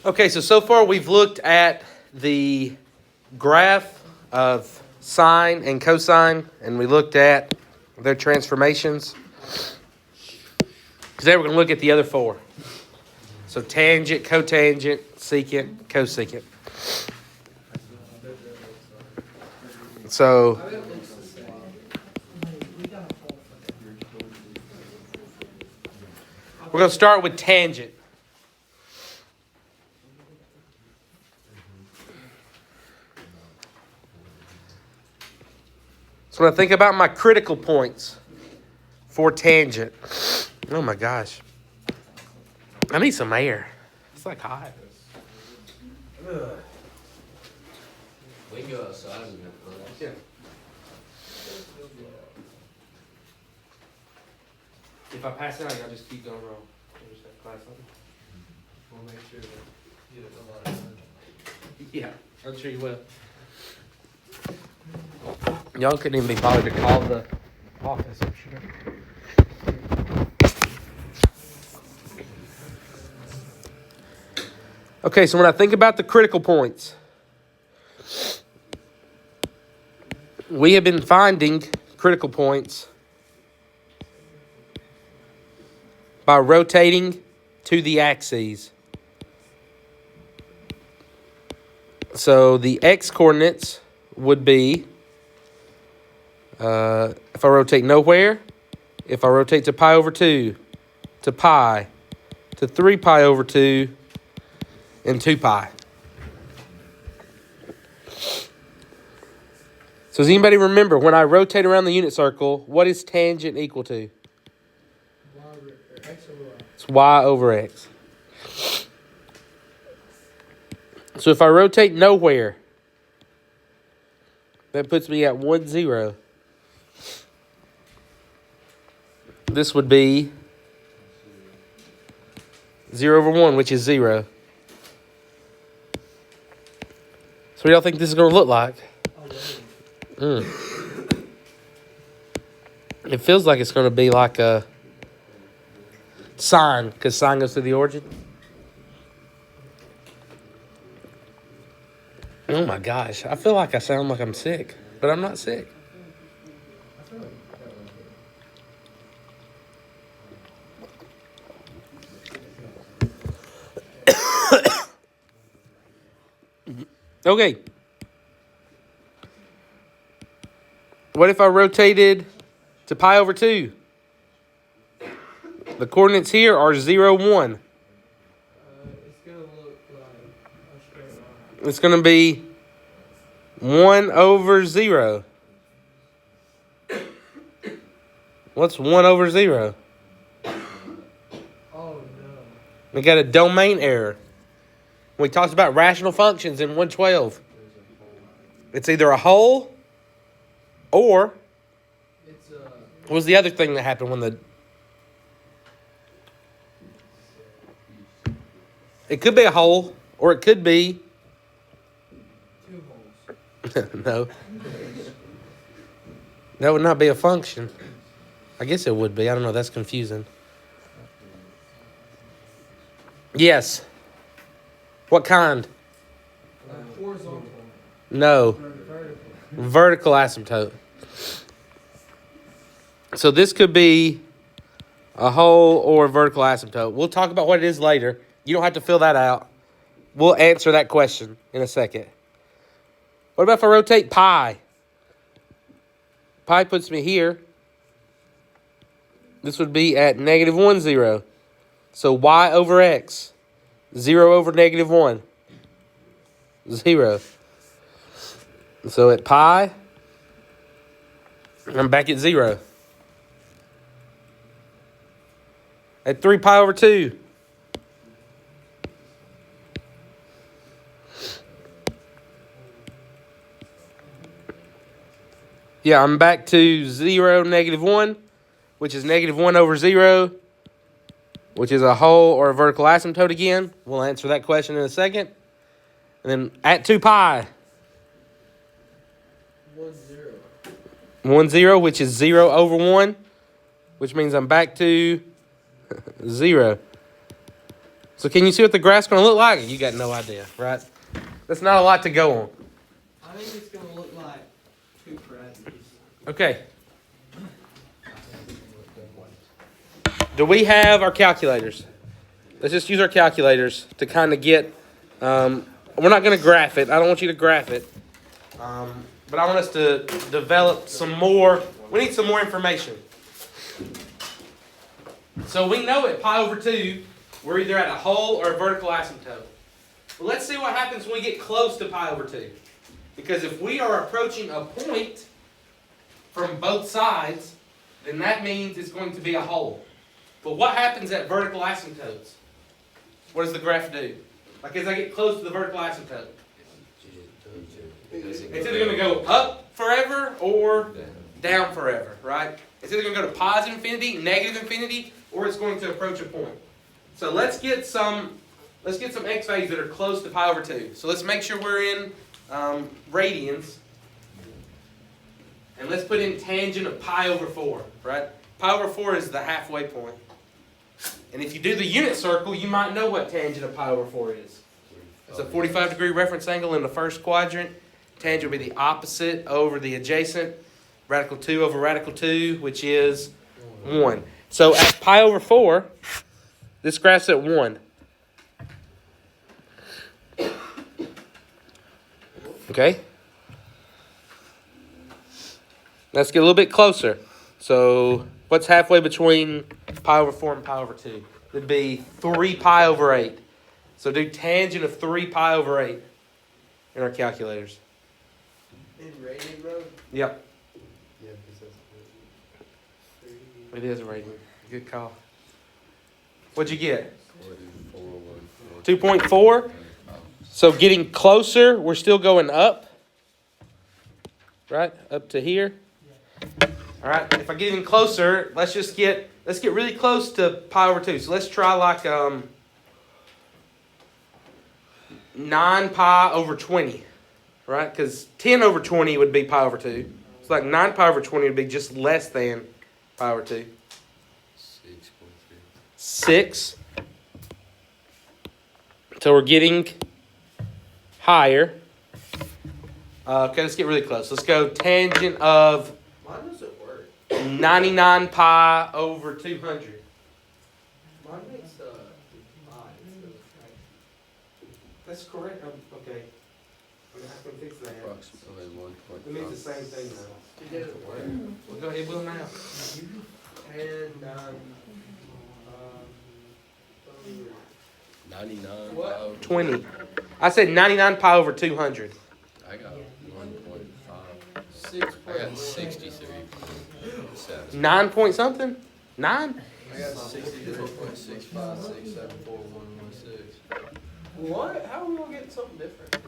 Okay, so far we've looked at the graph of sine and cosine, and we looked at their transformations. Today we're going to look at the other four. So tangent, cotangent, secant, cosecant. So we're going to start with tangent. So when I think about my critical points for tangent, oh my gosh, I need some air. It's like hot. Ugh. We can go outside and have fun. Yeah. If I pass out, y'all just keep going wrong. We'll make sure that you get a lot of fun. Yeah, I'm sure you will. Y'all couldn't even be bothered to call the office, I'm sure. Okay, so when I think about the critical points, we have been finding critical points by rotating to the axes. So the x coordinates would be, if I rotate nowhere, if I rotate to pi over 2, to pi, to 3 pi over 2, and 2 pi. So does anybody remember when I rotate around the unit circle, what is tangent equal to? It's y over x. So if I rotate nowhere, that puts me at 1, 0. This would be 0 over 1, which is 0. So what do y'all think this is going to look like? It feels like it's going to be like a sine, because sine goes to the origin. Oh my gosh, I feel like I sound like I'm sick, but I'm not sick. Okay. What if I rotated to pi over 2? The coordinates here are 0, 1. It's going to look like a straight line. It's going to be 1 over 0. What's 1 over 0? Oh, no. We got a domain error. We talked about rational functions in 112. It's either a whole or what was the other thing that happened when the... It could be a whole or it could be... 2 holes. No. That would not be a function. I guess it would be. I don't know. That's confusing. Yes. What kind? Horizontal. No. Vertical. Vertical asymptote. So this could be a whole or a vertical asymptote. We'll talk about what it is later. You don't have to fill that out. We'll answer that question in a second. What about if I rotate pi? Pi puts me here. This would be at negative 1, 0. So y over x. 0 over negative 1. 0. So at pi, I'm back at 0. At 3 pi over 2. Yeah, I'm back to 0, negative 1, which is negative 1 over 0, which is a whole or a vertical asymptote again. We'll answer that question in a second. And then at 2 pi. 1, 0. 1, 0, which is 0 over 1, which means I'm back to 0. So can you see what the graph's going to look like? You got no idea, right? That's not a lot to go on. I think it's gonna look like two tragedies. Okay. Do we have our calculators? Let's just use our calculators to kind of get. We're not going to graph it. I don't want you to graph it. But I want us to develop some more. We need some more information. So we know at pi over 2, we're either at a whole or a vertical asymptote. But let's see what happens when we get close to pi over 2. Because if we are approaching a point from both sides, then that means it's going to be a whole. But what happens at vertical asymptotes? What does the graph do? Like as I get close to the vertical asymptote. It's either going to go up forever or down forever, right? It's either going to go to positive infinity, negative infinity, or it's going to approach a point. So let's get some x values that are close to pi over 2. So let's make sure we're in radians. And let's put in tangent of pi over 4, right? Pi over 4 is the halfway point. And if you do the unit circle, you might know what tangent of pi over 4 is. It's a 45-degree reference angle in the first quadrant. Tangent will be the opposite over the adjacent. Radical 2 over radical 2, which is 1. So at pi over 4, this graph's at 1. Okay? Let's get a little bit closer. So what's halfway between pi over 4 and pi over 2? It'd be 3 pi over 8. So do tangent of 3 pi over 8 in our calculators. In radian mode? Yep. Yeah, because that's It is a radian. Good call. What'd you get? 2.4. So getting closer, we're still going up. Right? Up to here. All right. If I get even closer, let's get really close to pi over 2. So let's try like 9 pi over 20. Right? Because 10 over 20 would be pi over 2. So like 9 pi over 20 would be just less than pi over 2. 6. So we're getting higher. Okay, let's get really close. Let's go tangent of Mine doesn't work. 99 pi over 200. Mine makes pi instead of That's correct. Okay. I'm going to have to fix that. Approximately 1.5. It means the same thing now. It doesn't work. Well, go ahead, Will, now. And 99 What? pi over 20. I said 99 pi over 200. I got 1.5. 6. I got 63.7. 9 point something? 9? I got 63.656741116. What? How are we gonna get something different?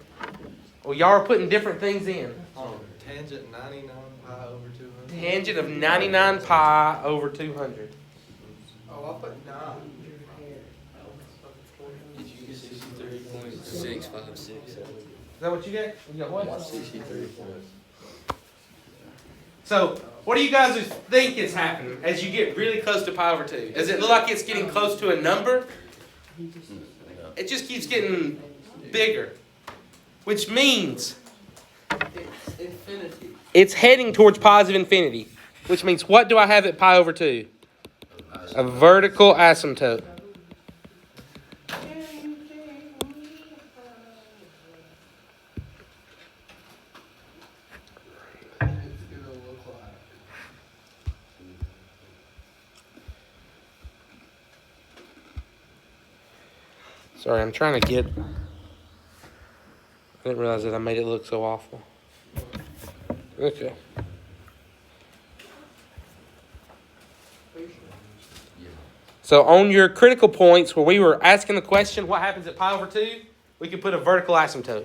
Well, y'all are putting different things in. Tangent 99 pi over 200. Tangent of 99 pi over 200. Oh, I put 9. Did you get 63.656? Is that what you got? You got what? 63. So, what do you guys think is happening as you get really close to pi over 2? Does it look like it's getting close to a number? It just keeps getting bigger. Which means It's infinity. it's heading towards positive infinity. Which means what do I have at pi over 2? A vertical asymptote. Sorry, I'm trying to get... I didn't realize that I made it look so awful. Okay. So on your critical points where we were asking the question, what happens at pi over 2? We could put a vertical asymptote.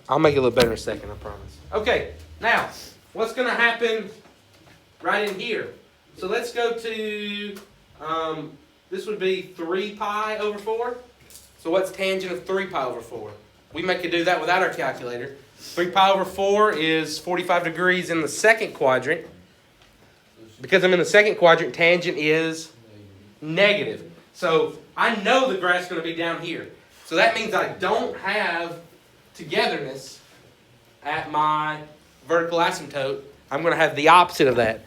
I'll make it a little better in a second, I promise. Okay, now, what's going to happen right in here? So let's go to, this would be 3 pi over 4. So what's tangent of 3 pi over 4? We could do that without our calculator. 3 pi over 4 is 45 degrees in the second quadrant. Because I'm in the second quadrant, tangent is negative. So I know the graph's going to be down here. So that means I don't have togetherness at my vertical asymptote. I'm going to have the opposite of that,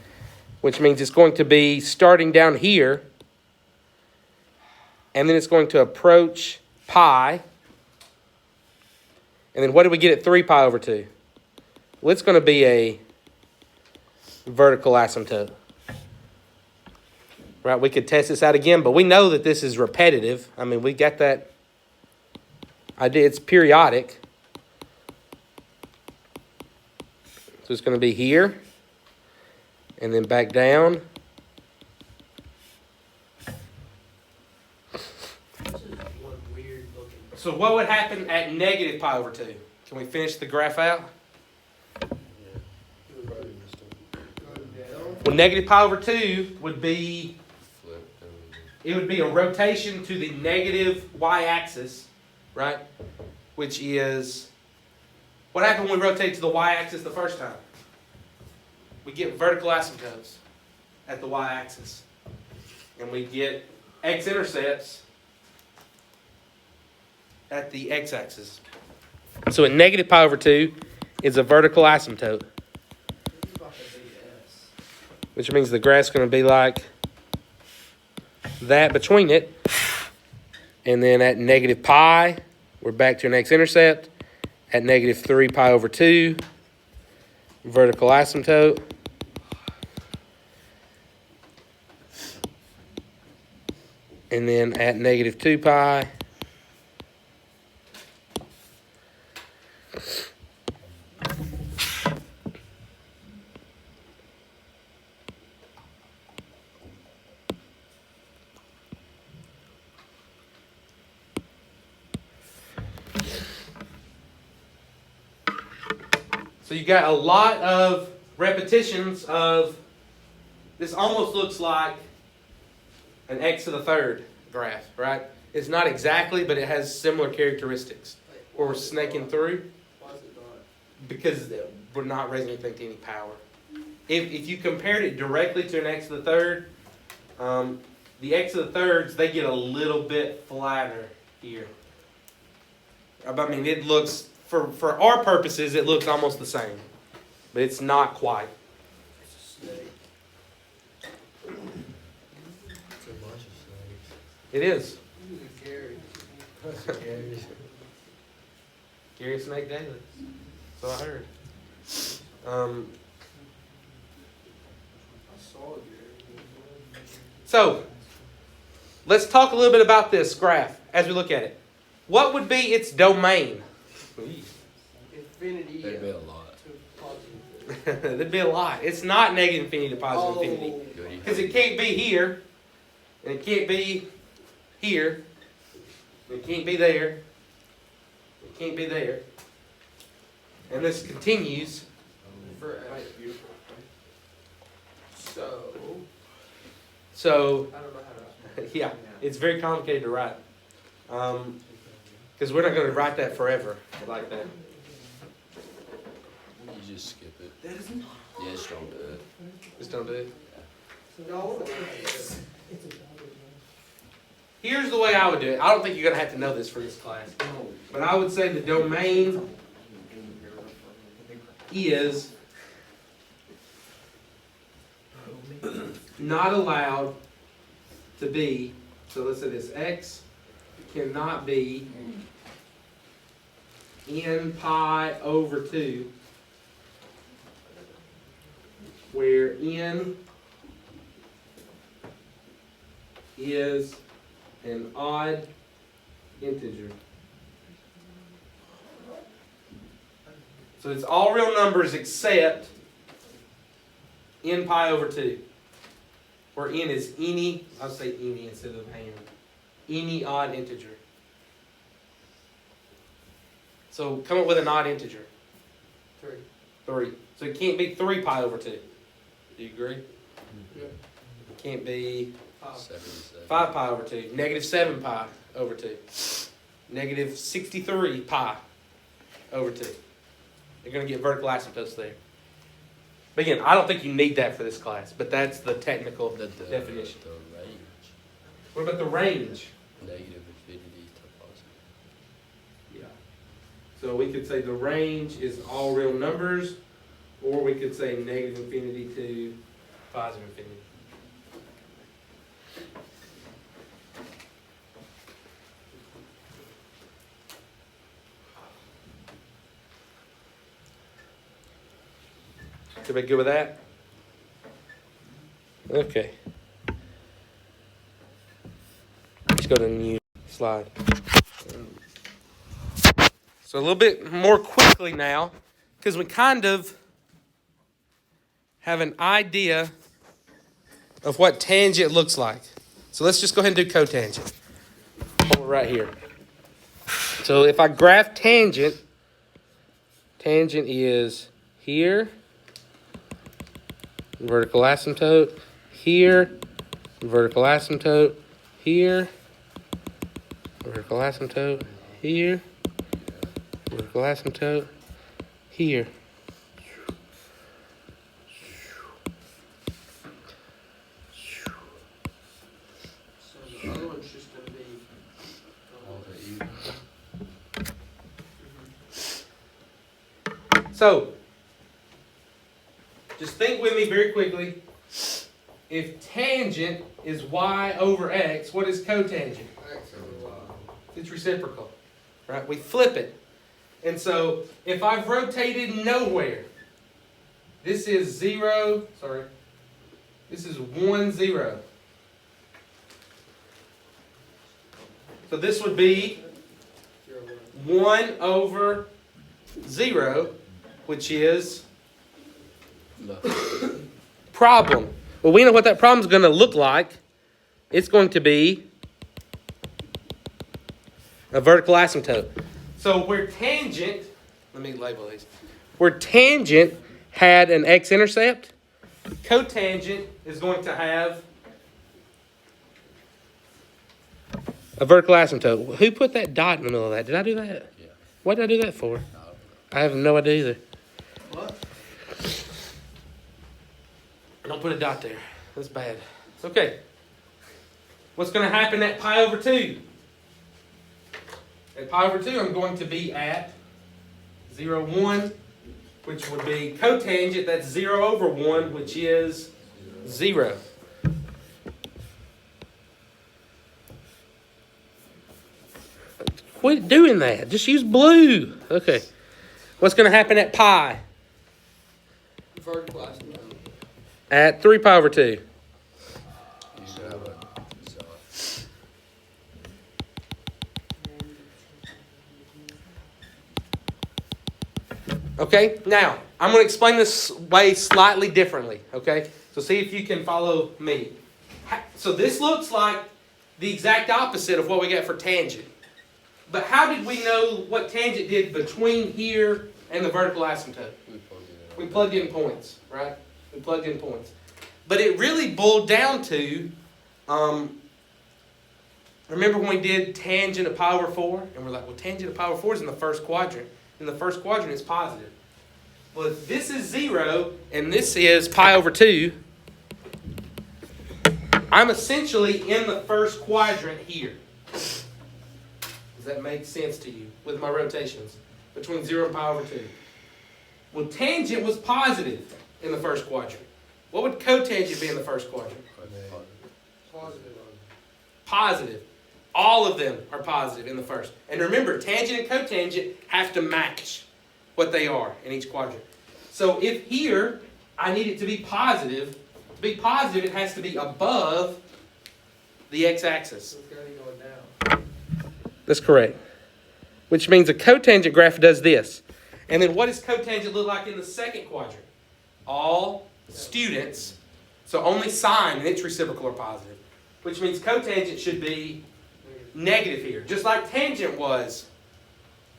which means it's going to be starting down here, and then it's going to approach pi. And then what do we get at 3 pi over 2? Well, it's going to be a vertical asymptote. Right, we could test this out again, but we know that this is repetitive. I mean, we got that idea. It's periodic. So it's going to be here, and then back down. This is one weird looking. So what would happen at negative pi over 2? Can we finish the graph out? Well, negative pi over 2 would be, it would be a rotation to the negative y-axis, right? Which is, what happened when we rotated to the y-axis the first time? We get vertical asymptotes at the y-axis. And we get x-intercepts at the x-axis. So at negative pi over 2 is a vertical asymptote, It's like a big S. which means the graph's going to be like that between it. And then at negative pi, we're back to an x-intercept. At negative 3 pi over 2, vertical asymptote. And then at negative 2 pi, so you got a lot of repetitions of, this almost looks like an x to the third graph, right? It's not exactly, but it has similar characteristics. Where we're snaking through, Why is it not? because we're not raising anything to any power. If you compared it directly to an x to the third, the x to the thirds, they get a little bit flatter here. I mean, it looks, for our purposes, it looks almost the same. But it's not quite. It's a snake. It's a bunch of snakes. It is. This is a Gary. Gary Snake Daily. So I heard. I saw Gary. So, let's talk a little bit about this graph as we look at it. What would be its domain? Infinity. There'd be a lot. To positive. There'd be a lot. It's not negative infinity to positive infinity. Because it can't be here, and it can't be here, and it can't be there, it can't be there. And this continues. Forever. Beautiful. So, So, I don't know how to. yeah, it's very complicated to write. Because we're not going to write that forever like that. You just skip it. That is not. Yeah, just don't do it. Just don't do it. No. Here's the way I would do it. I don't think you're going to have to know this for this class. But I would say the domain is not allowed to be, so let's say this, x cannot be n pi over 2, where n is an odd integer. So it's all real numbers except n pi over 2. Where n is any, I'll say any instead of hand, any odd integer. So come up with an odd integer. 3. 3. So it can't be 3 pi over 2. Do you agree? Yeah. It can't be 5. 77. 5 pi over 2. Negative 7 pi over 2. negative 63 pi over 2. You're going to get vertical asymptotes there. But again, I don't think you need that for this class, but that's the technical definition. The range. What about the range? Negative infinity to positive. Yeah. So we could say the range is all real numbers, or we could say negative infinity to positive infinity. Everybody good with that? Okay. Let's go to the new slide. So a little bit more quickly now, because we kind of have an idea of what tangent looks like. So let's just go ahead and do cotangent. Right here. So if I graph tangent, tangent is here, vertical asymptote, here, vertical asymptote, here, vertical asymptote, here, vertical asymptote, here. So the other one's just going to be. All the even. So, just think with me very quickly. If tangent is y over x, what is cotangent? X over Y. It's reciprocal, right? We flip it. And so, if I've rotated nowhere, this is 0, sorry, this is 1, 0. So this would be 0, 1. 1 over 0, which is No. problem. Well, we know what that problem is going to look like. It's going to be a vertical asymptote. So where tangent, let me label these. Where tangent had an x-intercept, cotangent is going to have a vertical asymptote. Who put that dot in the middle of that? Did I do that? Yeah. What did I do that for? I don't know. I have no idea either. What? Don't put a dot there. That's bad. It's okay. What's going to happen at pi over 2? At pi over 2, I'm going to be at 0, 1, which would be cotangent. That's 0 over 1, which is 0. Quit doing that. Just use blue. Okay. What's going to happen at pi? Vertical asymptote. At 3 pi over 2. You should have a so. Okay, now I'm going to explain this way slightly differently. Okay, so see if you can follow me. So this looks like the exact opposite of what we got for tangent. But how did we know what tangent did between here and the vertical asymptote? We plugged it in. We plugged in points, right? We plugged in points. But it really boiled down to, remember when we did tangent of pi over 4? And we're like, well, tangent of pi over 4 is in the first quadrant. In the first quadrant, it's positive. Well, if this is 0 and this is pi over 2, I'm essentially in the first quadrant here. Does that make sense to you with my rotations between 0 and pi over 2? Well, tangent was positive in the first quadrant. What would cotangent be in the first quadrant? Positive. Positive. All of them are positive in the first. And remember, tangent and cotangent have to match what they are in each quadrant. So if here, I need it to be positive, it has to be above the x-axis. So it's got to be going down. That's correct. Which means a cotangent graph does this. And then what does cotangent look like in the second quadrant? All students, so only sine and its reciprocal are positive. Which means cotangent should be negative here. Just like tangent was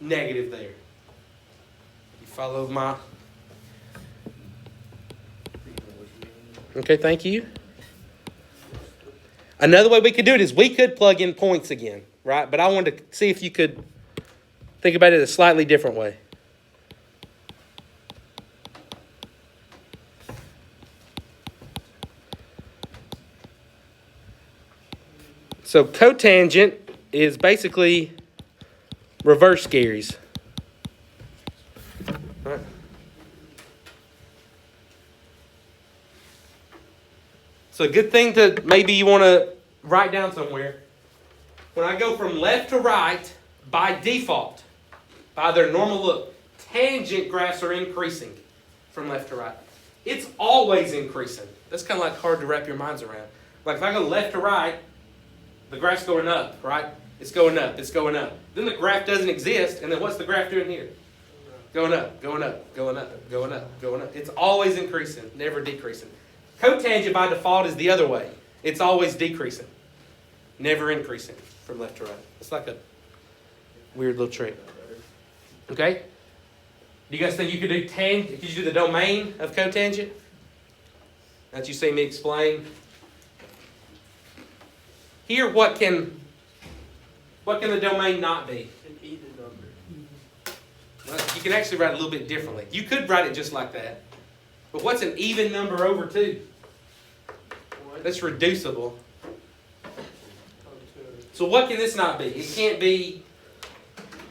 negative there. You follow my... Okay, thank you. Another way we could do it is we could plug in points again. right? But I wanted to see if you could think about it a slightly different way. So cotangent is basically reverse Gary's. Right. So a good thing to maybe you want to write down somewhere. When I go from left to right, by default, by their normal look, tangent graphs are increasing from left to right. It's always increasing. That's kind of like hard to wrap your minds around. Like if I go left to right, the graph's going up, right? It's going up, it's going up. Then the graph doesn't exist, and then what's the graph doing here? Going up, going up, going up, going up, going up. It's always increasing, never decreasing. Cotangent by default is the other way. It's always decreasing, never increasing from left to right. It's like a weird little trick. Okay? Do you guys think you could do could you do the domain of cotangent? That you see me explain. Here, what can the domain not be? An even number. Well, you can actually write it a little bit differently. You could write it just like that. But what's an even number over 2? That's reducible. So what can this not be? It can't be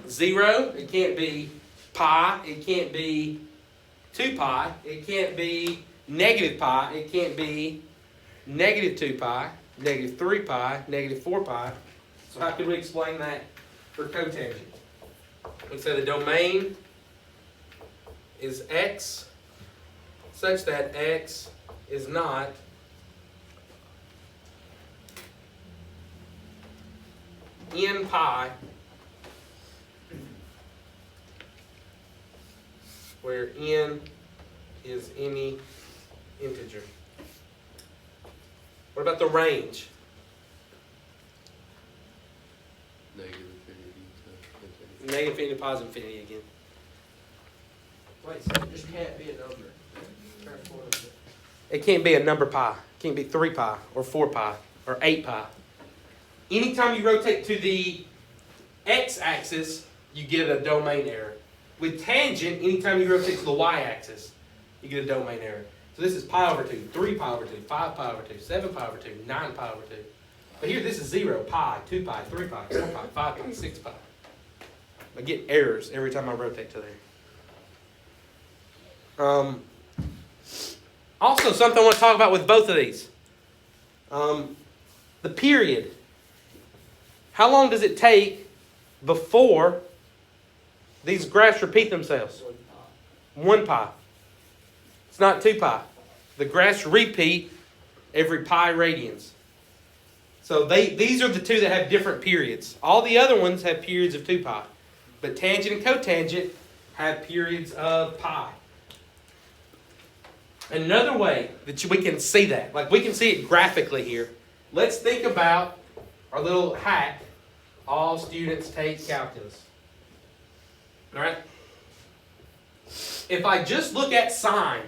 0. It can't be pi. It can't be 2 pi. It can't be negative pi. It can't be negative 2 pi, negative 3 pi, negative 4 pi. So how could we explain that for cotangent? We say the domain is x such that x is not n pi where n is any integer. What about the range? Negative infinity to infinity. Negative infinity, positive infinity again. Wait, so it just can't be a number. It can't be a number pi. It can't be 3 pi or 4 pi or 8 pi. Anytime you rotate to the x-axis, you get a domain error. With tangent, anytime you rotate to the y-axis, you get a domain error. So this is pi over 2, 3 pi over 2, 5 pi over 2, 7 pi over 2, 9 pi over 2. But here this is 0, pi, 2 pi, 3 pi, 4 pi, 5 pi, 6 pi. I get errors every time I rotate to there. Also, something I want to talk about with both of these. The period. How long does it take before these graphs repeat themselves? 1 pi. It's not 2 pi. The graphs repeat every pi radians. So these are the two that have different periods. All the other ones have periods of 2 pi. But tangent and cotangent have periods of pi. Another way that we can see that, like we can see it graphically here. Let's think about our little hack. All students take calculus. All right? If I just look at sign,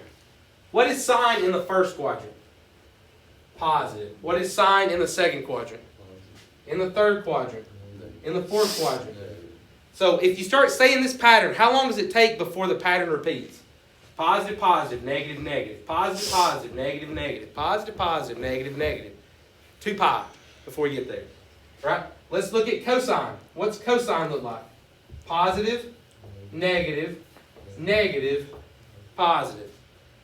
what is sign in the first quadrant? Positive. What is sign in the second quadrant? In the third quadrant? In the fourth quadrant? So if you start saying this pattern, how long does it take before the pattern repeats? Positive, positive, negative, negative. Positive, positive, negative, negative. Positive, positive, negative, negative. 2 pi before you get there. Right? Let's look at cosine. What's cosine look like? Positive, negative, negative, positive.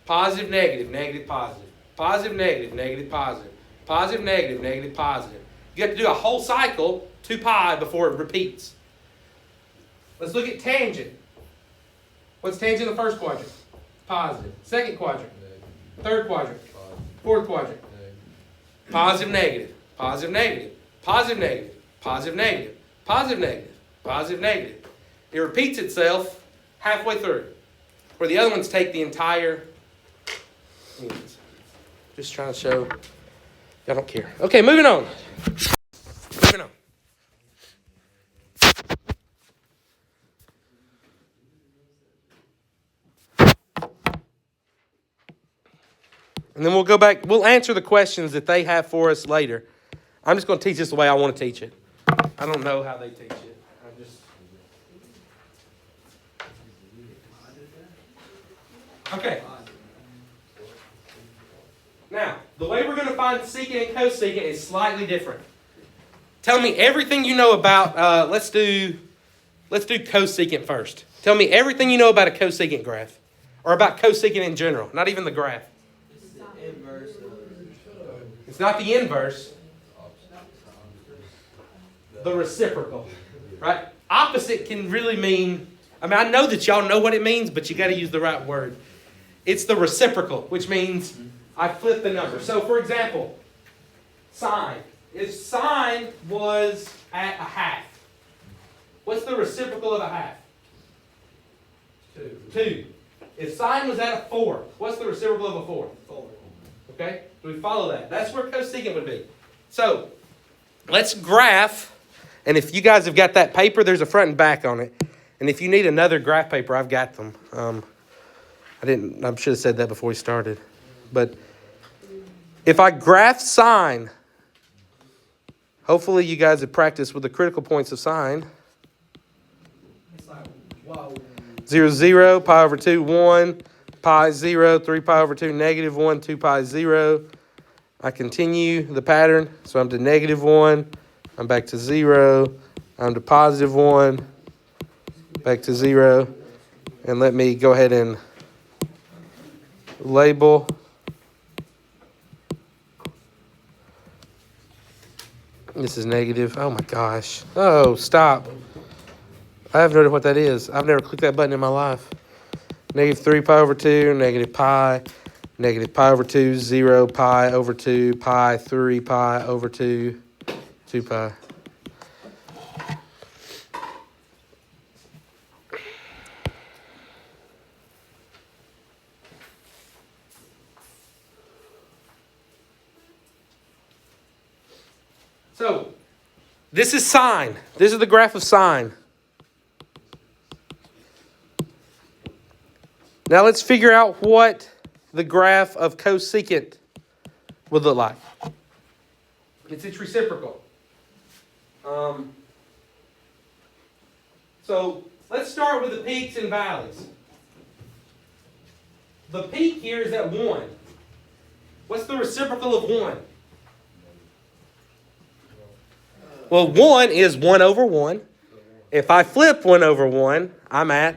Positive, negative, negative, positive. Positive, negative, negative, positive. Positive, negative, negative, positive. You have to do a whole cycle, 2 pi, before it repeats. Let's look at tangent. What's tangent in the first quadrant? Positive. Second quadrant. Third quadrant. Fourth quadrant. Positive, negative. Positive, negative. Positive, negative. Positive, negative. Positive, negative. Positive, negative. It repeats itself halfway through. Where the other ones take the entire... Just trying to show... I don't care. Okay, moving on. Moving on. And then we'll go back. We'll answer the questions that they have for us later. I'm just going to teach this the way I want to teach it. I don't know how they teach it. I just. Okay. Now, the way we're going to find secant and cosecant is slightly different. Tell me everything you know about. Let's do cosecant first. Tell me everything you know about a cosecant graph, or about cosecant in general. Not even the graph. It's the inverse of It's not the inverse. The reciprocal, right? Opposite can really mean. I mean, I know that y'all know what it means, but you got to use the right word. It's the reciprocal, which means I flip the number. So, for example, sine. If sine was at a half, what's the reciprocal of a half? 2. If sine was at a 4, what's the reciprocal of a 4? 4. Okay? Do we follow that? That's where cosecant would be. So, let's graph. And if you guys have got that paper, there's a front and back on it. And if you need another graph paper, I've got them. I should have said that before we started. But if I graph sine, hopefully you guys have practiced with the critical points of sine. It's like, whoa. 0, 0, pi over 2, 1, pi 0, 3 pi over 2, negative 1, 2 pi 0. I continue the pattern. So I'm to negative 1. I'm back to 0. I'm to positive 1. Back to 0. And let me go ahead and label. This is negative. Oh my gosh. Oh, stop. I have no idea what that is. I've never clicked that button in my life. Negative 3 pi over 2, negative pi over 2, 0 pi over 2, pi 3 pi over 2, 2 pi. So, this is sine. This is the graph of sine. Now let's figure out what the graph of cosecant would look like. It's its reciprocal. So let's start with the peaks and valleys. The peak here is at 1. What's the reciprocal of 1? Well, 1 is 1 over 1. If I flip 1 over 1, I'm at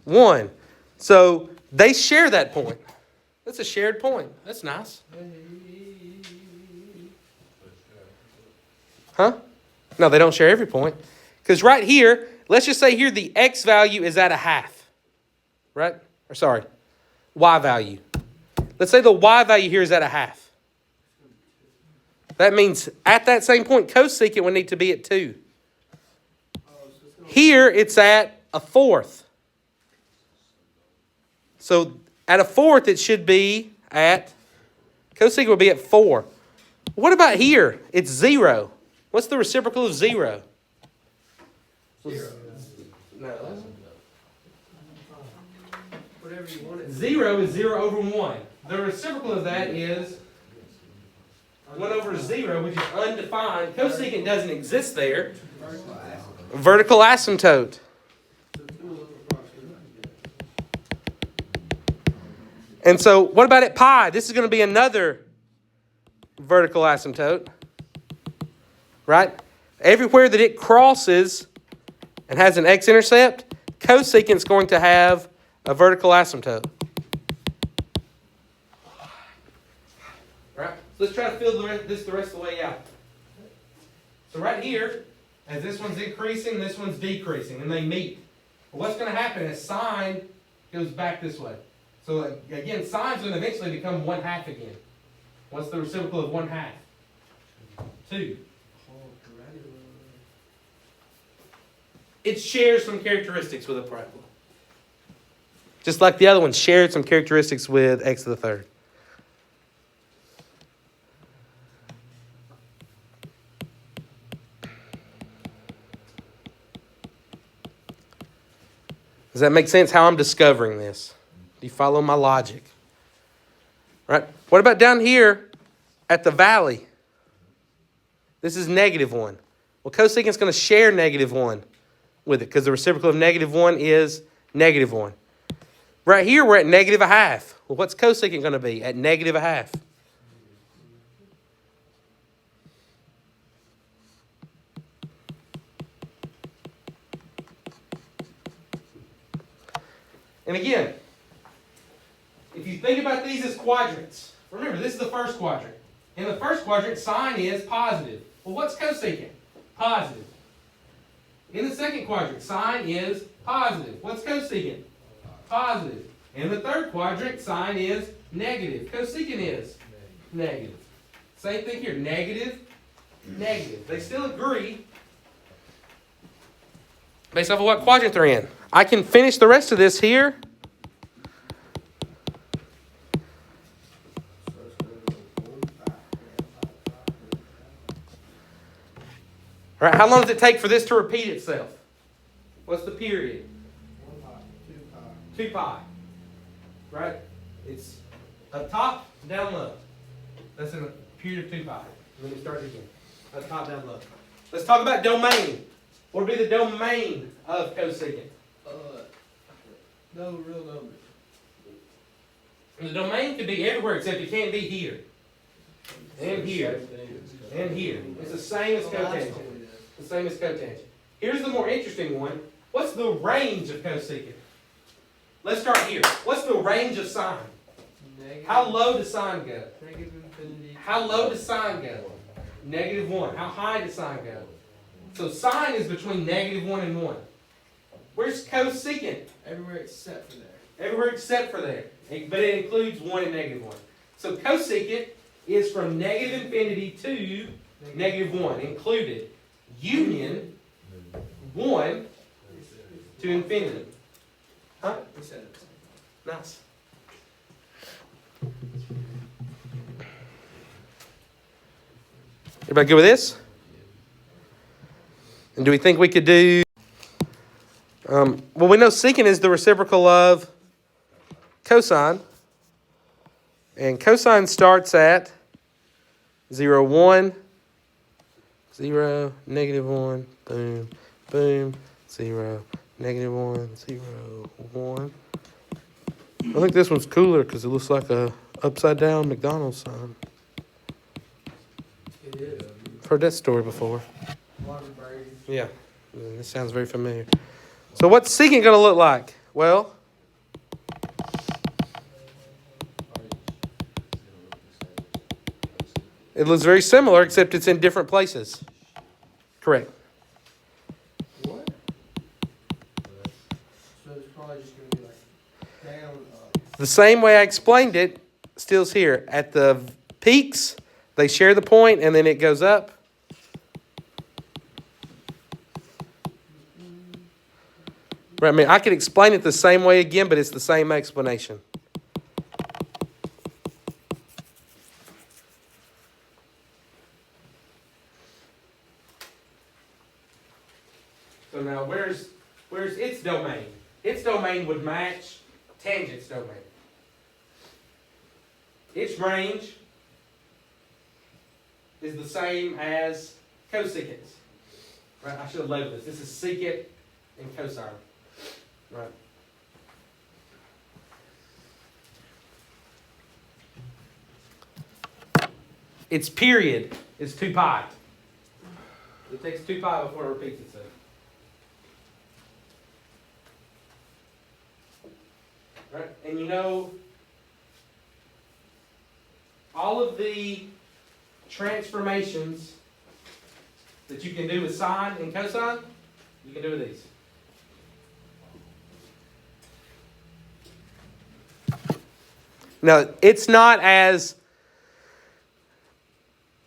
1. So they share that point. That's a shared point. That's nice. Huh? No, they don't share every point. Because right here, let's just say here the x value is at a half. Right? Or sorry, y value. Let's say the y value here is at a half. That means at that same point, cosecant would need to be at 2. Here, it's at a 4th. So, at a 4th, it should be at, cosecant would be at 4. What about here? It's 0. What's the reciprocal of 0? 0. No. Whatever you want it. 0 is 0 over 1. The reciprocal of that is 1 over 0, which is undefined. Cosecant doesn't exist there. Vertical asymptote. And so, what about at pi? This is going to be another vertical asymptote. Right? Everywhere that it crosses and has an x-intercept, cosecant is going to have a vertical asymptote. Right? So let's try to fill this the rest of the way out. So right here, as this one's increasing, this one's decreasing, and they meet. Well, what's going to happen is sine goes back this way. So again, sine's going to eventually become 1/2 again. What's the reciprocal of 1/2? 2. It shares some characteristics with a parabola. Just like the other one shared some characteristics with x to the third. Does that make sense how I'm discovering this? Do you follow my logic? Right? What about down here at the valley? This is -1. Well, cosecant is going to share -1 with it because the reciprocal of -1 is -1. Right here, we're at -1/2. Well, what's cosecant going to be at -1/2? And again, if you think about these as quadrants, remember, this is the first quadrant. In the first quadrant, sine is positive. Well, what's cosecant? Positive. In the second quadrant, sine is positive. What's cosecant? Positive. In the third quadrant, sine is negative. Cosecant is negative. Same thing here, negative, negative. They still agree based off of what quadrant they're in. I can finish the rest of this here. All right, how long does it take for this to repeat itself? What's the period? 2 pi. Right? It's up top, down low. That's in a period of 2 pi. Let me start it again. Up top, down low. Let's talk about domain. What would be the domain of cosecant? No real numbers. The domain could be everywhere except it can't be here. And here. And here. It's the same as cotangent. The same as cotangent. Here's the more interesting one. What's the range of cosecant? Let's start here. What's the range of sine? Negative, How low does sine go? negative infinity. How low does sine go? -1. How high does sine go? So sine is between -1 and 1. Where's cosecant? Everywhere except for there. Everywhere except for there. But it includes 1 and -1. So cosecant is from -infinity to -1 included. Union 1 to infinity. Huh? We said it. Nice. Everybody good with this? And do we think we could do... well, we know secant is the reciprocal of cosine. And cosine starts at 0, 1, 0, -1, boom, boom, 0, -1, 0, 1. I think this one's cooler because it looks like a upside down McDonald's sign. It is. I've heard that story before. Water Brady. Yeah, this sounds very familiar. So what's secant going to look like? Well, it looks very similar except it's in different places. Correct. What? So it's probably just going to be like down, up. The same way I explained it still's here. At the peaks, they share the point and then it goes up. Right, I mean, I could explain it the same way again, but it's the same explanation. So now, where's its domain? Its domain would match tangent's domain. Its range is the same as cosecant's. Right, I should have labeled this. This is secant and cosine. Right. Its period is 2 pi. It takes 2 pi before it repeats itself. Right? And you know, all of the transformations that you can do with sine and cosine, you can do with these. Now, it's not as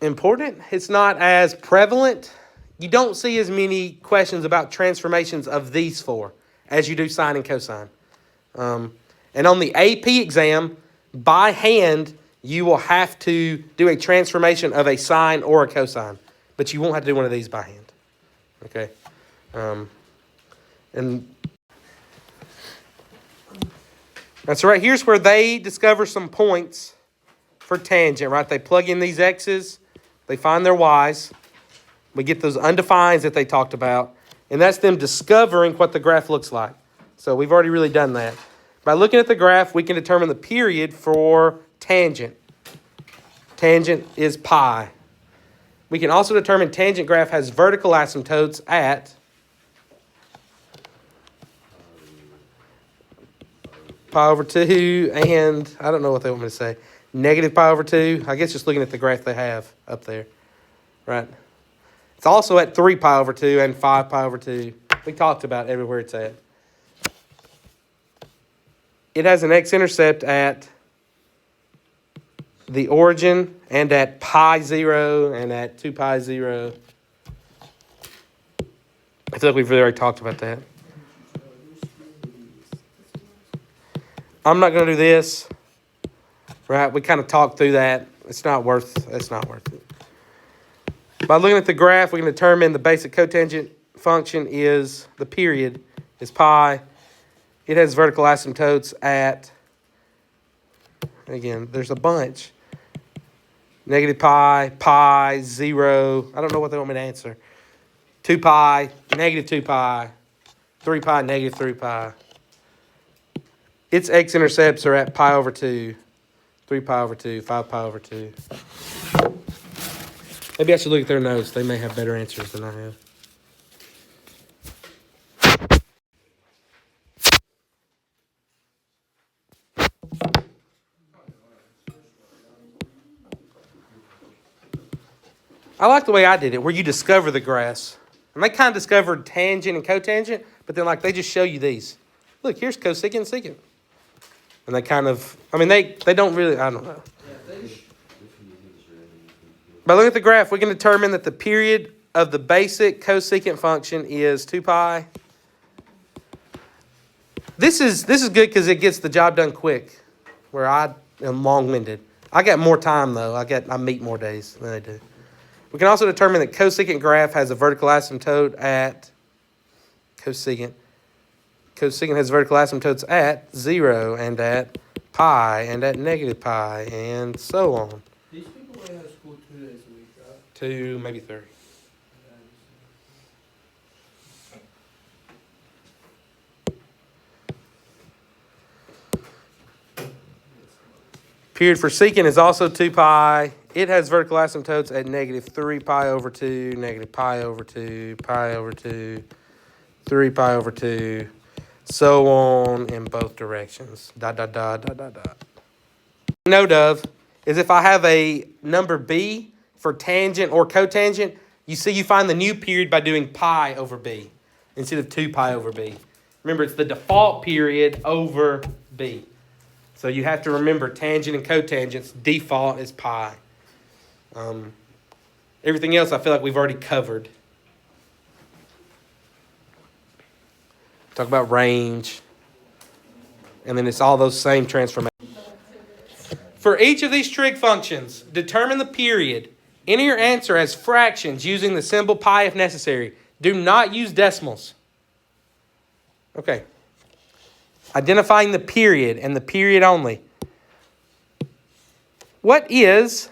important. It's not as prevalent. You don't see as many questions about transformations of these four as you do sine and cosine. And on the AP exam, by hand, you will have to do a transformation of a sine or a cosine. But you won't have to do one of these by hand. Okay? And so right here's where they discover some points for tangent, right? They plug in these x's. They find their y's. We get those undefines that they talked about, and that's them discovering what the graph looks like. So we've already really done that. By looking at the graph, we can determine the period for tangent. Tangent is pi. We can also determine tangent graph has vertical asymptotes at pi over 2 and, I don't know what they want me to say, negative pi over 2. I guess just looking at the graph they have up there, right? It's also at 3 pi over 2 and 5 pi over 2. We talked about everywhere it's at. It has an x-intercept at the origin and at pi 0 and at 2 pi 0. I feel like we've already talked about that. I'm not going to do this. Right? We kind of talked through that. It's not worth it. By looking at the graph, we can determine the basic cotangent function is the period is pi. It has vertical asymptotes at, again, there's a bunch. Negative pi, pi, 0. I don't know what they want me to answer. 2 pi, negative 2 pi, 3 pi, negative 3 pi. Its x-intercepts are at pi over 2, 3 pi over 2, 5 pi over 2. Maybe I should look at their notes. They may have better answers than I have. I like the way I did it, where you discover the graphs. And they kind of discovered tangent and cotangent, but then they just show you these. Look, here's cosecant and secant. And they kind of, they don't really, I don't know. By looking at the graph, we can determine that the period of the basic cosecant function is 2 pi. This is good because it gets the job done quick, where I am long-winded. I got more time, though. I meet more days than they do. We can also determine that cosecant graph has a vertical asymptote at cosecant. Cosecant has vertical asymptotes at 0 and at pi and at negative pi and so on. These people only have school 2 days a week, right? 2, maybe 3. Period for secant is also 2 pi. It has vertical asymptotes at negative 3 pi over 2, negative pi over 2, pi over 2, 3 pi over 2, so on in both directions. Dot, dot, dot, dot, dot, dot. Note of is if I have a number b for tangent or cotangent, you find the new period by doing pi over b instead of 2 pi over b. Remember, it's the default period over b. So you have to remember tangent and cotangent's default is pi. Everything else I feel like we've already covered. Talk about range. And then it's all those same transformations. For each of these trig functions, determine the period. Enter your answer as fractions using the symbol pi if necessary. Do not use decimals. Okay. Identifying the period and the period only. What is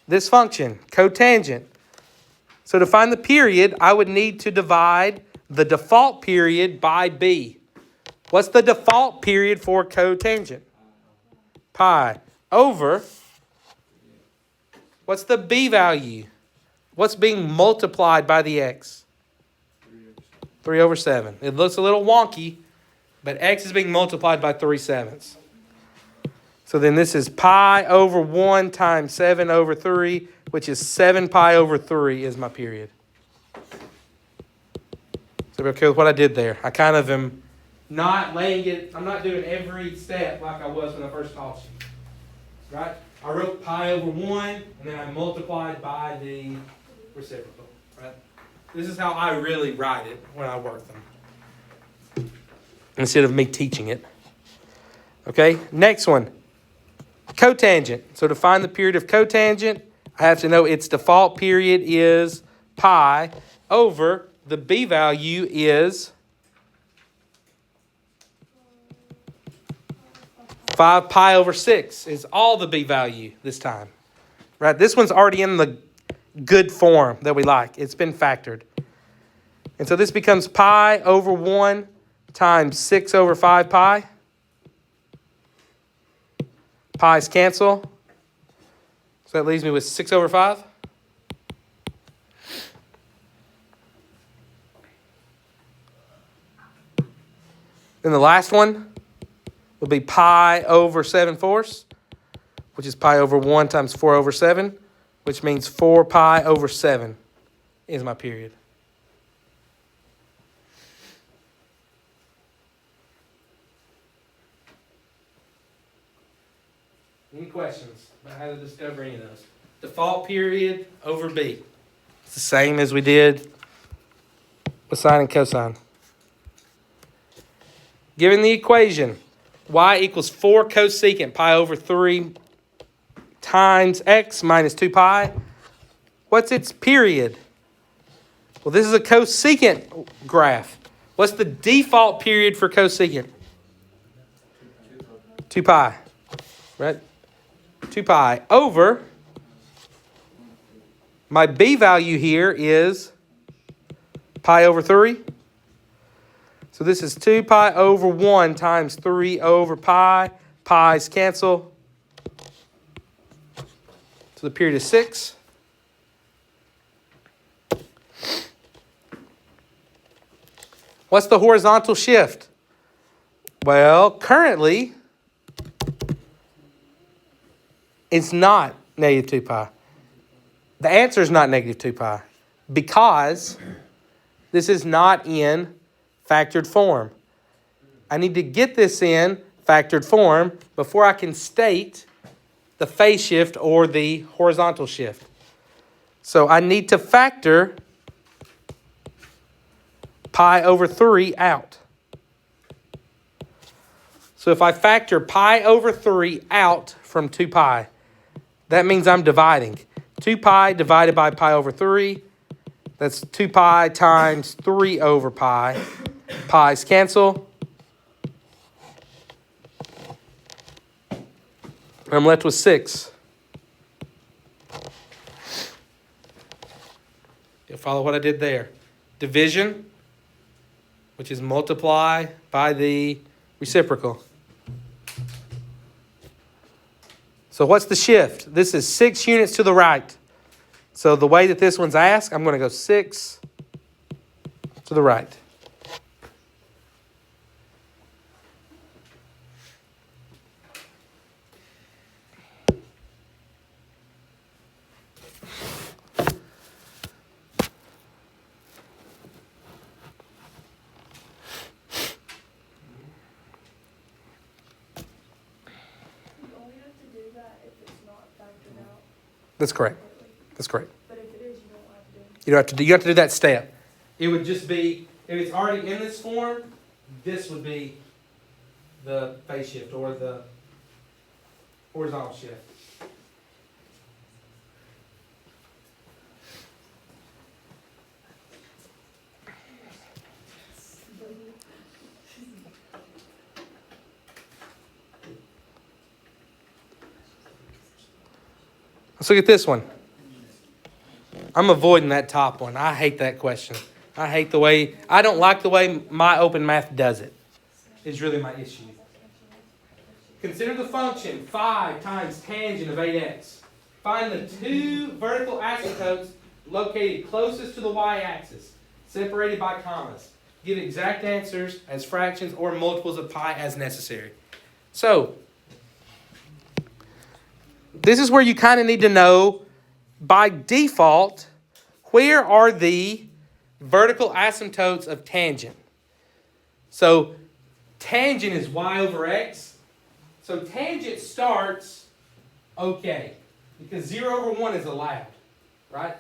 this function? Cotangent. So to find the period, I would need to divide the default period by b. What's the default period for cotangent? Pi. Over. What's the b value? What's being multiplied by the x? 3 over 7. It looks a little wonky, but x is being multiplied by 3/7. So then this is pi over 1 times 7 over 3, which is 7 pi over 3 is my period. So okay with what I did there. I kind of am not laying it, I'm not doing every step like I was when I first taught you. Right? I wrote pi over 1, and then I multiplied by the reciprocal. Right? This is how I really write it when I work them, instead of me teaching it. Okay, next one. Cotangent. So to find the period of cotangent, I have to know its default period is pi over the b value is 5 pi over 6 is all the b value this time. Right? This one's already in the good form that we like. It's been factored. And so this becomes pi over 1 times 6 over 5 pi. Pi's cancel. So that leaves me with 6 over 5. Then the last one will be pi over 7/4, which is pi over 1 times 4 over 7, which means 4 pi over 7 is my period. Any questions about how to discover any of those? Default period over B. It's the same as we did with sine and cosine. Given the equation, y equals 4 cosecant pi over 3 times x minus 2 pi. What's its period? Well, this is a cosecant graph. What's the default period for cosecant? 2 pi. Right? 2 pi over, my b value here is pi over 3. So this is 2 pi over 1 times 3 over pi. Pi's cancel. So the period is 6. What's the horizontal shift? Well, currently, it's not negative 2 pi. The answer is not negative 2 pi because this is not in factored form. I need to get this in factored form before I can state the phase shift or the horizontal shift. So I need to factor pi over 3 out. So if I factor pi over 3 out from 2 pi, that means I'm dividing. 2 pi divided by pi over 3, that's 2 pi times 3 over pi. Pi's cancel. I'm left with 6. You'll follow what I did there. Division, which is multiply by the reciprocal. So what's the shift? This is 6 units to the right. So the way that this one's asked, I'm going to go 6 to the right. That's correct. That's correct. But if it is, you don't have to do it. You have to do that step. It would just be, if it's already in this form, this would be the phase shift or the horizontal shift. Let's look at this one. I'm avoiding that top one. I hate that question. I don't like the way my open math does it. It's really my issue. Consider the function 5 times tangent of 8x. Find the 2 vertical asymptotes located closest to the y-axis, separated by commas. Give exact answers as fractions or multiples of pi as necessary. So, this is where you kind of need to know, by default, where are the vertical asymptotes of tangent? So, tangent is y over x. So, tangent starts okay, because 0 over 1 is allowed, right?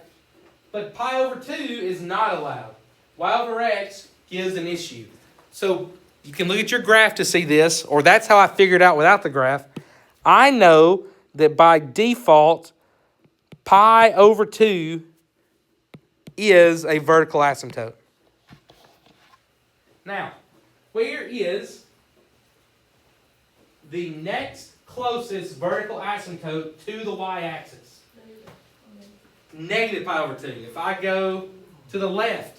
But pi over 2 is not allowed. Y over x gives an issue. So, you can look at your graph to see this, or that's how I figured out without the graph. I know that by default, pi over 2 is a vertical asymptote. Now, where is the next closest vertical asymptote to the y-axis? negative pi over 2. If I go to the left,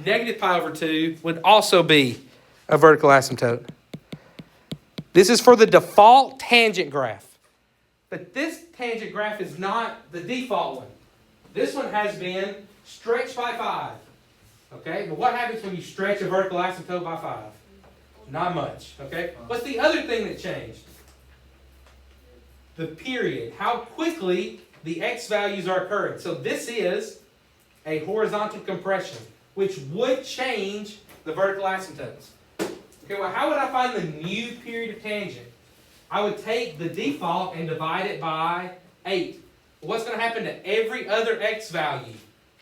negative pi over 2 would also be a vertical asymptote. This is for the default tangent graph. But this tangent graph is not the default one. This one has been stretched by 5. Okay, but what happens when you stretch a vertical asymptote by 5? Not much. Okay, what's the other thing that changed? The period. How quickly the x values are occurring. So this is a horizontal compression, which would change the vertical asymptotes. Okay, well, how would I find the new period of tangent? I would take the default and divide it by 8. What's going to happen to every other x value?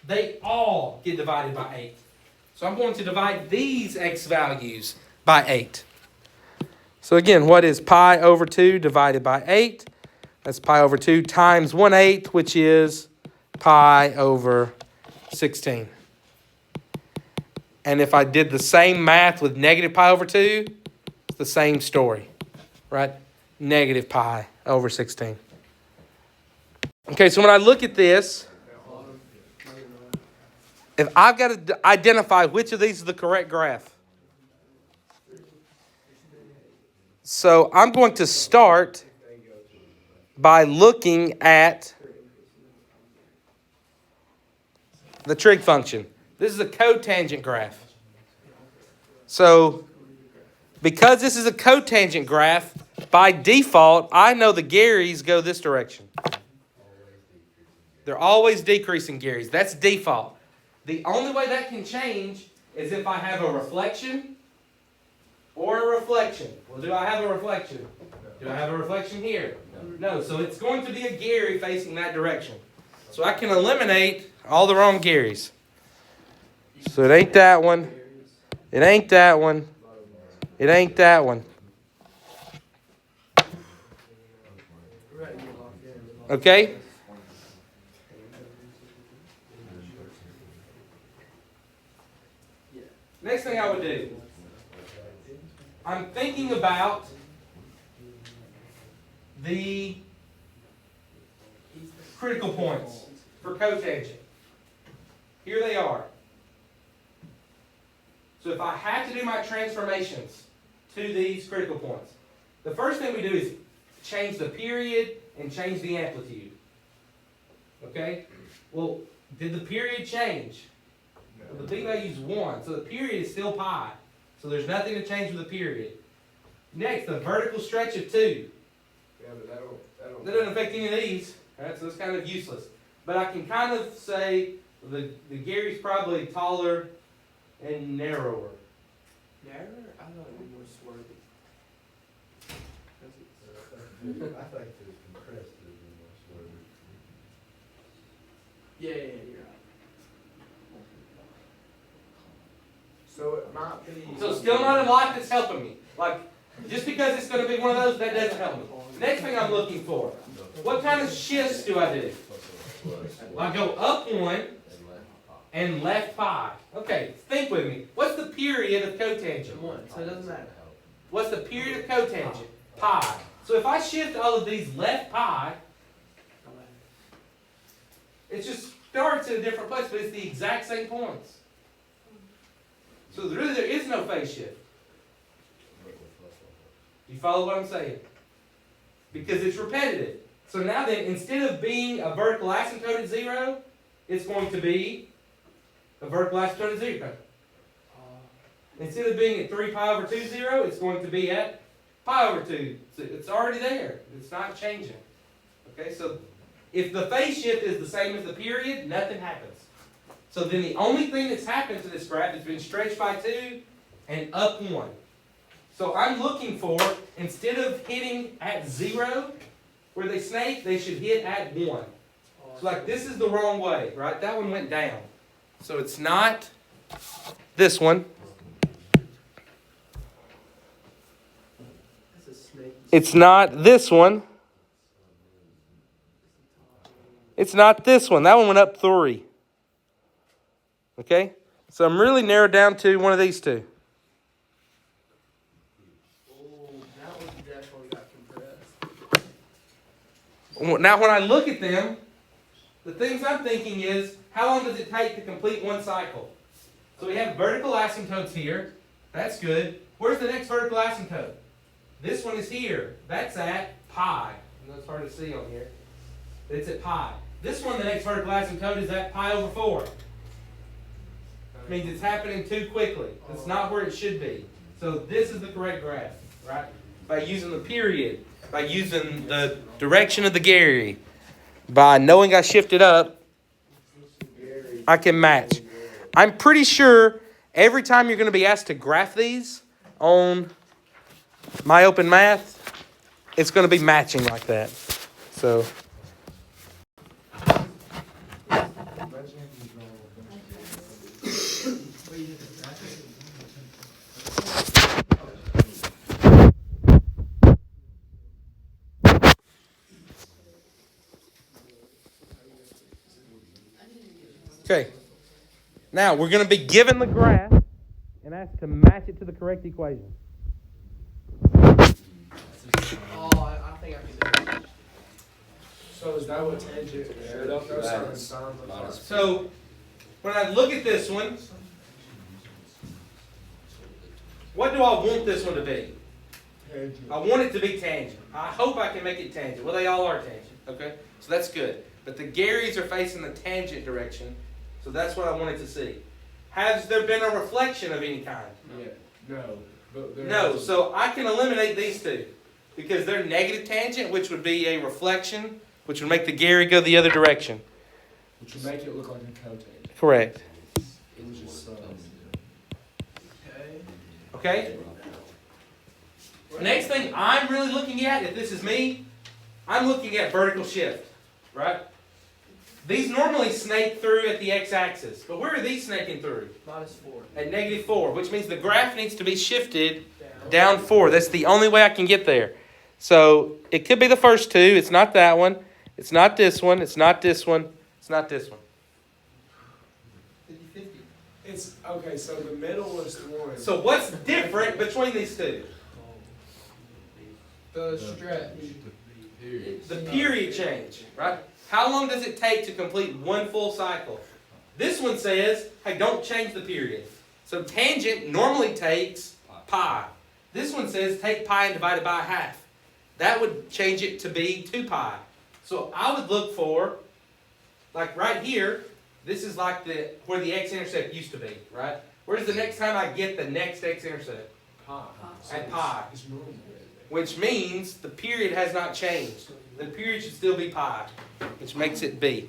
They all get divided by 8. So I'm going to divide these x values by 8. So again, what is pi over 2 divided by 8? That's pi over 2 times 1/8, which is pi over 16. And if I did the same math with negative pi over 2, it's the same story, right? Negative pi over 16. Okay, so when I look at this, if I've got to identify which of these is the correct graph, so I'm going to start by looking at the trig function. This is a cotangent graph. So, because this is a cotangent graph, by default, I know the Garys go this direction. They're always decreasing Garys. That's default. The only way that can change is if I have a reflection or a reflection. Well, do I have a reflection? Do I have a reflection here? No. So it's going to be a Gary facing that direction. So I can eliminate all the wrong Garys. So it ain't that one. It ain't that one. It ain't that one. Okay? Next thing I would do, I'm thinking about the critical points for cotangent. Here they are. So if I have to do my transformations to these critical points, the first thing we do is change the period and change the amplitude. Okay? Well, did the period change? Well, the b value is 1, so the period is still pi. So there's nothing to change with the period. Next, the vertical stretch of 2. Yeah, but That doesn't affect any of these, right? So it's kind of useless. But I can kind of say the Gary's probably taller and narrower. Narrower? I thought it was more swervy. I think it's compressed is more slowly. Yeah, you're right. So it might be. So still not a lot that's helping me. Like, just because it's going to be one of those, that doesn't help me. Next thing I'm looking for, what kind of shifts do I do? I go up 1 and left pi. Okay, think with me. What's the period of cotangent? 1, so it doesn't matter. What's the period of cotangent? Pi. So if I shift all of these left pi, it just starts in a different place, but it's the exact same points. So really there is no phase shift. You follow what I'm saying? Because it's repetitive. So now then, instead of being a vertical asymptote at 0, it's going to be a vertical asymptote at 0. Instead of being at 3 pi over 2, 0, it's going to be at pi over 2. So it's already there. It's not changing. Okay, so if the phase shift is the same as the period, nothing happens. So then the only thing that's happened to this graph has been stretched by 2 and up 1. So I'm looking for, instead of hitting at 0, where they snake, they should hit at 1. So like this is the wrong way, right? That one went down. So it's not this one. That's a snake. It's not this one. It's not this one. That one went up 3. Okay? So I'm really narrowed down to one of these two. Oh, that one definitely got compressed. Now when I look at them, the things I'm thinking is, how long does it take to complete one cycle? So we have vertical asymptotes here. That's good. Where's the next vertical asymptote? This one is here. That's at pi. I know it's hard to see on here. It's at pi. This one, the next vertical asymptote, is at pi over 4. Means it's happening too quickly. It's not where it should be. So this is the correct graph, right? By using the period, by using the direction of the Gary, by knowing I shifted up, I can match. I'm pretty sure every time you're going to be asked to graph these on My Open Math, it's going to be matching like that. So. Okay. Now we're going to be given the graph and asked to match it to the correct equation. Oh, I think I can do it. So is that what tangent and cosine and sine look like? So when I look at this one, what do I want this one to be? Tangent. I want it to be tangent. I hope I can make it tangent. Well, they all are tangent. Okay, so that's good. But the Garys are facing the tangent direction, so that's what I wanted to see. Has there been a reflection of any kind? Yeah. No. But there No, is- so I can eliminate these two because they're negative tangent, which would be a reflection, which would make the Gary go the other direction. Which would make it look like a cotangent. Correct. It was just Okay. Okay? Next thing I'm really looking at, if this is me, I'm looking at vertical shift, right? These normally snake through at the x-axis, but where are these snaking through? -4. At -4, which means the graph needs to be shifted Down. down 4. That's the only way I can get there. So it could be the first two. It's not that one. It's not this one. It's not this one. It's not this one. 50-50. It's okay. So the middle is the one. So what's different between these two? The stretch. The period change, right? How long does it take to complete one full cycle? This one says, hey, don't change the period. So tangent normally takes pi. This one says take pi and divide it by half. That would change it to be 2 pi. So I would look for, like right here, this is like where the x-intercept used to be, right? Where's the next time I get the next x-intercept? pi. At pi. It's normal. Which means the period has not changed. The period should still be pi, which makes it B.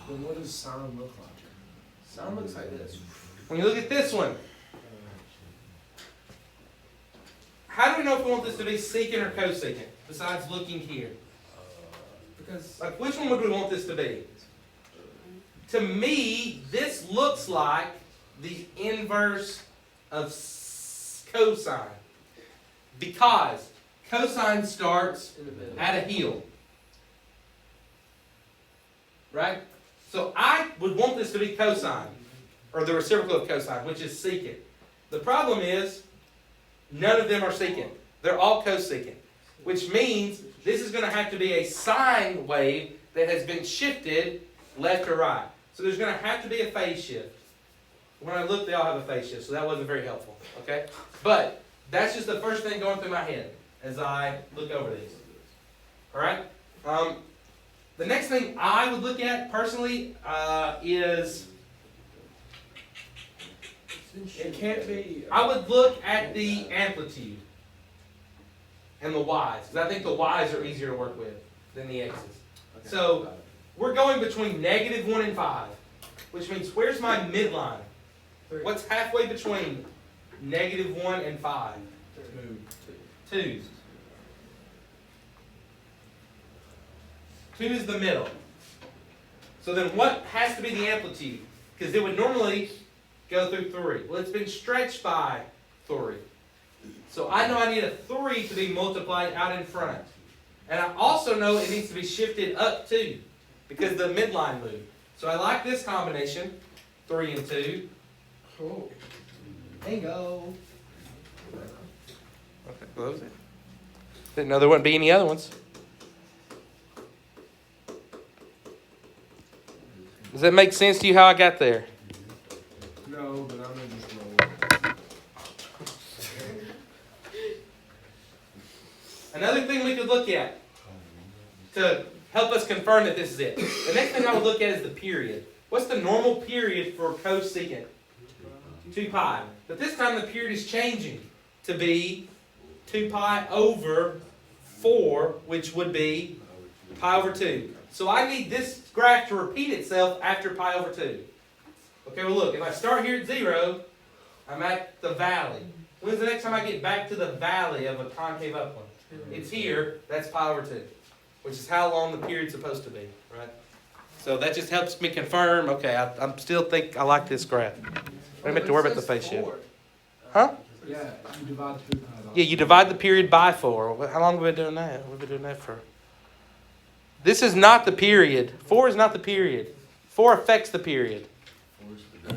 Then what does sine look like? Sound looks like this. When you look at this one, how do we know if we want this to be secant or cosecant, besides looking here? Because Like, which one would we want this to be? To me, this looks like the inverse of cosine. Because cosine starts in the middle. at a heel. Right? So I would want this to be cosine, or the reciprocal of cosine, which is secant. The problem is, none of them are secant. They're all cosecant, which means this is going to have to be a sine wave that has been shifted left or right. So there's going to have to be a phase shift. When I look, they all have a phase shift, so that wasn't very helpful. Okay? But that's just the first thing going through my head as I look over these. All right? The next thing I would look at personally is It can't be. I would look at the amplitude and the y's, because I think the y's are easier to work with than the x's. So we're going between -1 and 5, which means where's my midline? 3. What's halfway between -1 and 5? 2. 2 is the middle. So then what has to be the amplitude? Because it would normally go through 3. Well, it's been stretched by 3. So I know I need a 3 to be multiplied out in front. And I also know it needs to be shifted up 2 because the midline moved. So I like this combination, 3 and 2. Cool. Bingo. Okay, close it. Didn't know there wouldn't be any other ones. Does that make sense to you how I got there? No, but I'm in this role. Another thing we could look at to help us confirm that this is it. The next thing I would look at is the period. What's the normal period for cosecant? 2 pi. But this time the period is changing to be 2 pi over 4, which would be pi over 2. So I need this graph to repeat itself after pi over 2. Okay, well look, if I start here at 0, I'm at the valley. When's the next time I get back to the valley of a concave upland? It's here, that's pi over 2, which is how long the period's supposed to be, right? So that just helps me confirm, okay, I'm still think I like this graph. I don't have to worry about the phase shift. Huh? Yeah, you divide 2 pi by Yeah, you divide the period by 4. How long have we been doing that? We've been doing that for... This is not the period. 4 is not the period. 4 affects the period.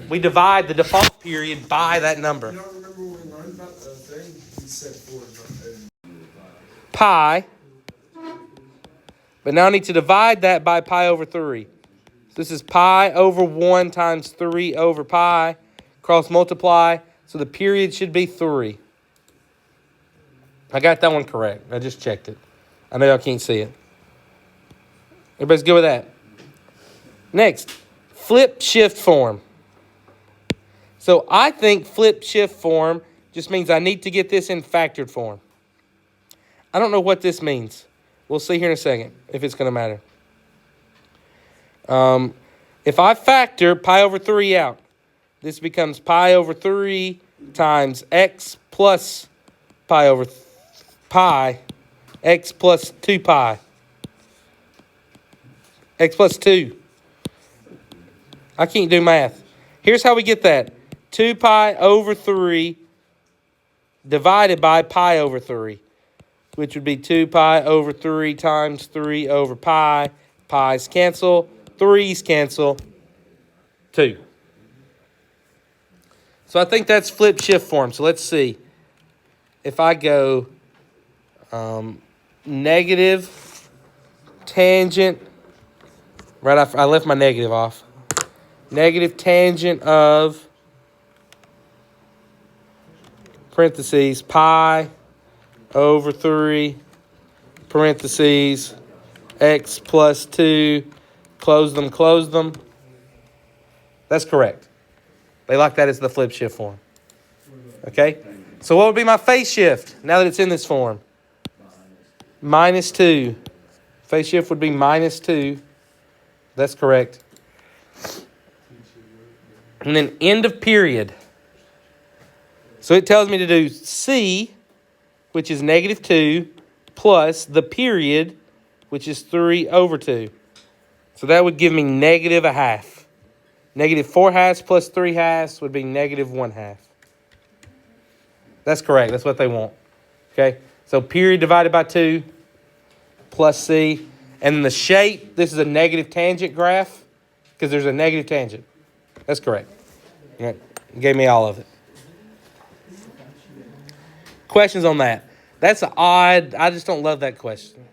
We divide the default period by that number. You don't remember when we learned about the thing? You said 4 is not Pi. But now I need to divide that by pi over 3. So this is pi over 1 times 3 over pi. Cross multiply. So the period should be 3. I got that one correct. I just checked it. I know y'all can't see it. Everybody's good with that? Next, flip shift form. So I think flip shift form just means I need to get this in factored form. I don't know what this means. We'll see here in a second if it's going to matter. If I factor pi over 3 out, this becomes pi over 3 times x plus pi over pi, x plus 2 pi. X plus 2. I can't do math. Here's how we get that. 2 pi over 3 divided by pi over 3, which would be 2 pi over 3 times 3 over pi. Pi's cancel. 3's cancel. 2. So I think that's flip shift form. So let's see. If I go negative tangent, right after I left my negative off. Negative tangent of parentheses pi over 3 parentheses x plus 2, close them. That's correct. They like that as the flip shift form. Okay? So what would be my phase shift now that it's in this form? Minus 2. Phase shift would be minus 2. That's correct. And then end of period. So it tells me to do C, which is negative 2, plus the period, which is 3 over 2. So that would give me negative a half. Negative 4 halves plus 3 halves would be negative 1 half. That's correct. That's what they want. Okay? So period divided by 2 plus C. And then the shape, this is a negative tangent graph because there's a negative tangent. That's correct. Right. Gave me all of it. Questions on that? That's odd. I just don't love that question.